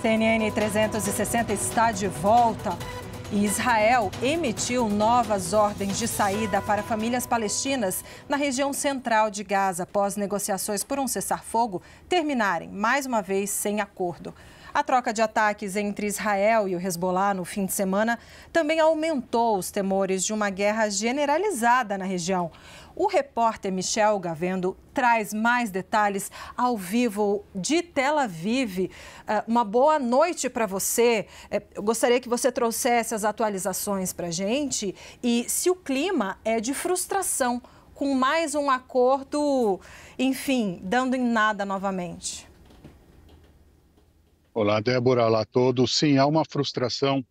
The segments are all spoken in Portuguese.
CNN 360 está de volta e Israel emitiu novas ordens de saída para famílias palestinas na região central de Gaza, após negociações por um cessar-fogo terminarem, mais uma vez, sem acordo. A troca de ataques entre Israel e o Hezbollah no fim de semana também aumentou os temores de uma guerra generalizada na região. O repórter Michel Gavendo traz mais detalhes ao vivo de Tel Aviv. Uma boa noite para você. Eu gostaria que você trouxesse as atualizações para a gente e se o clima é de frustração com mais um acordo, enfim, dando em nada novamente. Olá, Débora, olá a todos. Sim, há uma frustração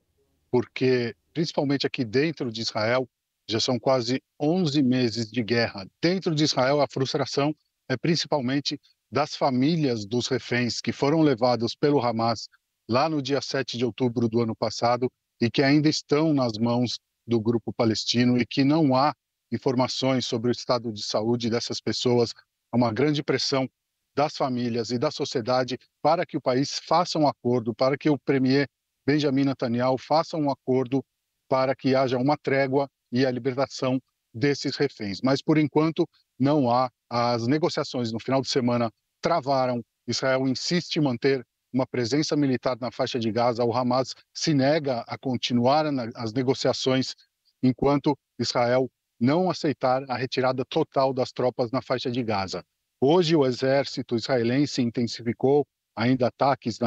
porque, principalmente aqui dentro de Israel, já são quase 11 meses de guerra. Dentro de Israel, a frustração é principalmente das famílias dos reféns que foram levados pelo Hamas lá no dia 7 de outubro do ano passado e que ainda estão nas mãos do grupo palestino e que não há informações sobre o estado de saúde dessas pessoas. Há uma grande pressão das famílias e da sociedade para que o país faça um acordo, para que o premier Benjamin Netanyahu faça um acordo para que haja uma trégua e a libertação desses reféns. Mas, por enquanto, não há. As negociações no final de semana travaram. Israel insiste em manter uma presença militar na faixa de Gaza. O Hamas se nega a continuar as negociações enquanto Israel não aceitar a retirada total das tropas na faixa de Gaza. Hoje, o exército israelense intensificou ainda ataques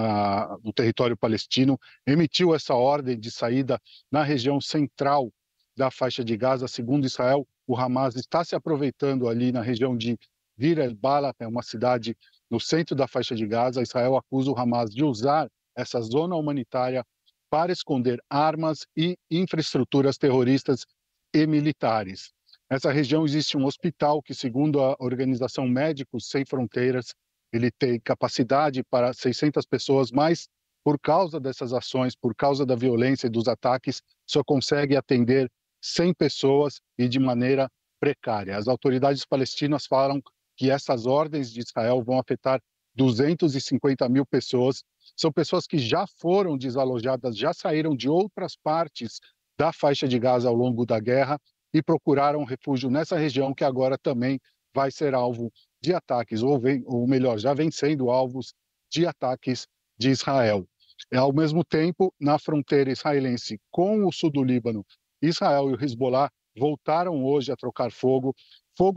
no território palestino, emitiu essa ordem de saída na região central da faixa de Gaza. Segundo Israel, o Hamas está se aproveitando ali na região de Deir el-Balah, é uma cidade no centro da faixa de Gaza. Israel acusa o Hamas de usar essa zona humanitária para esconder armas e infraestruturas terroristas e militares. Nessa região existe um hospital que, segundo a organização Médicos Sem Fronteiras, ele tem capacidade para 600 pessoas, mas por causa dessas ações, por causa da violência e dos ataques, só consegue atender 100 pessoas e de maneira precária. As autoridades palestinas falam que essas ordens de Israel vão afetar 250 mil pessoas. São pessoas que já foram desalojadas, já saíram de outras partes da faixa de Gaza ao longo da guerra e procuraram refúgio nessa região, que agora também vai ser alvo de ataques, ou melhor, já vem sendo alvos de ataques de Israel. Ao mesmo tempo, na fronteira israelense com o sul do Líbano, Israel e o Hezbollah voltaram hoje a trocar fogo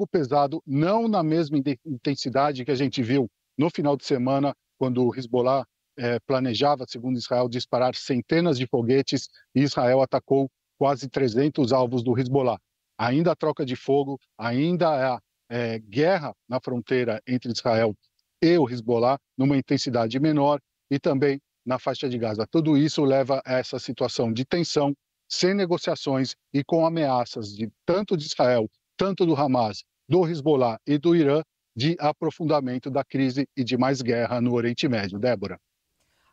pesado, não na mesma intensidade que a gente viu no final de semana, quando o Hezbollah planejava, segundo Israel, disparar centenas de foguetes e Israel atacou quase 300 alvos do Hezbollah. Ainda a troca de fogo, ainda a guerra na fronteira entre Israel e o Hezbollah, numa intensidade menor, e também na faixa de Gaza. Tudo isso leva a essa situação de tensão, sem negociações e com ameaças tanto de Israel, tanto do Hamas, do Hezbollah e do Irã, de aprofundamento da crise e de mais guerra no Oriente Médio. Débora.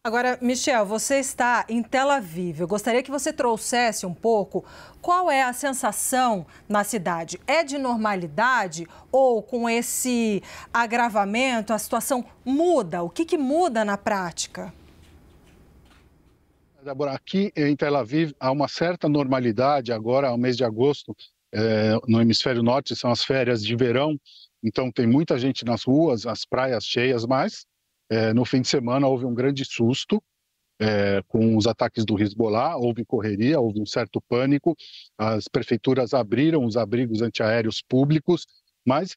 Agora, Michel, você está em Tel Aviv. Eu gostaria que você trouxesse um pouco qual é a sensação na cidade. É de normalidade ou com esse agravamento a situação muda? O que muda na prática? Débora, aqui em Tel Aviv há uma certa normalidade. Agora, no mês de agosto, no hemisfério norte, são as férias de verão. Então tem muita gente nas ruas, as praias cheias, mas no fim de semana houve um grande susto com os ataques do Hezbollah, houve correria, houve um certo pânico, as prefeituras abriram os abrigos antiaéreos públicos, mas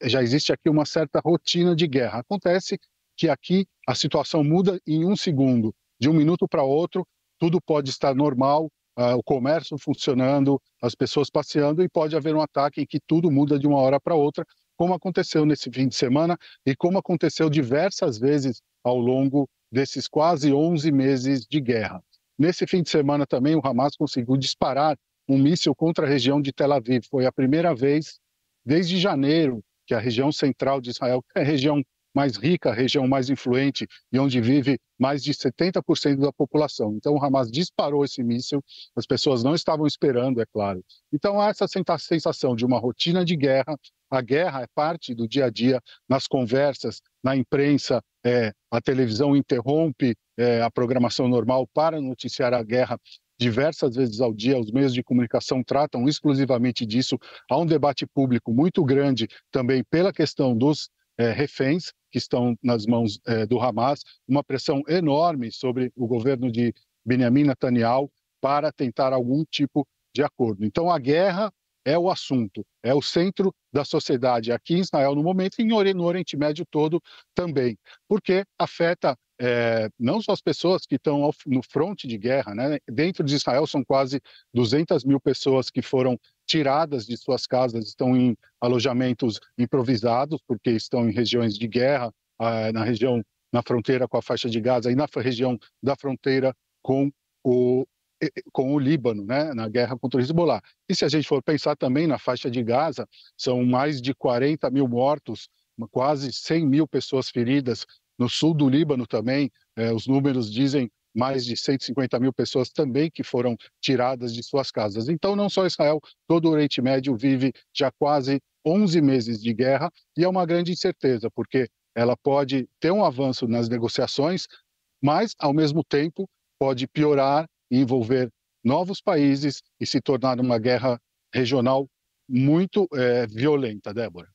já existe aqui uma certa rotina de guerra. Acontece que aqui a situação muda em um segundo, de um minuto para outro, tudo pode estar normal, o comércio funcionando, as pessoas passeando e pode haver um ataque em que tudo muda de uma hora para outra, como aconteceu nesse fim de semana e como aconteceu diversas vezes ao longo desses quase 11 meses de guerra. Nesse fim de semana também o Hamas conseguiu disparar um míssil contra a região de Tel Aviv. Foi a primeira vez desde janeiro que a região central de Israel, que é a região mais rica, a região mais influente e onde vive mais de 70% da população. Então, o Hamas disparou esse míssil, as pessoas não estavam esperando, é claro. Então, há essa sensação de uma rotina de guerra. A guerra é parte do dia a dia, nas conversas, na imprensa, a televisão interrompe a programação normal para noticiar a guerra diversas vezes ao dia. Os meios de comunicação tratam exclusivamente disso. Há um debate público muito grande também pela questão dos reféns que estão nas mãos do Hamas, uma pressão enorme sobre o governo de Benjamin Netanyahu para tentar algum tipo de acordo. Então, a guerra é o assunto, é o centro da sociedade aqui em Israel no momento e no Oriente Médio todo também, porque afeta não só as pessoas que estão no fronte de guerra, né? Dentro de Israel são quase 200 mil pessoas que foram tiradas de suas casas, estão em alojamentos improvisados, porque estão em regiões de guerra, na fronteira com a faixa de Gaza e na região da fronteira com o Líbano, né, na guerra contra o Hezbollah. E se a gente for pensar também na faixa de Gaza, são mais de 40 mil mortos, quase 100 mil pessoas feridas. No sul do Líbano também, os números dizem mais de 150 mil pessoas também que foram tiradas de suas casas. Então, não só Israel, todo o Oriente Médio vive já quase 11 meses de guerra e é uma grande incerteza, porque ela pode ter um avanço nas negociações, mas, ao mesmo tempo, pode piorar e envolver novos países e se tornar uma guerra regional muito violenta, Débora.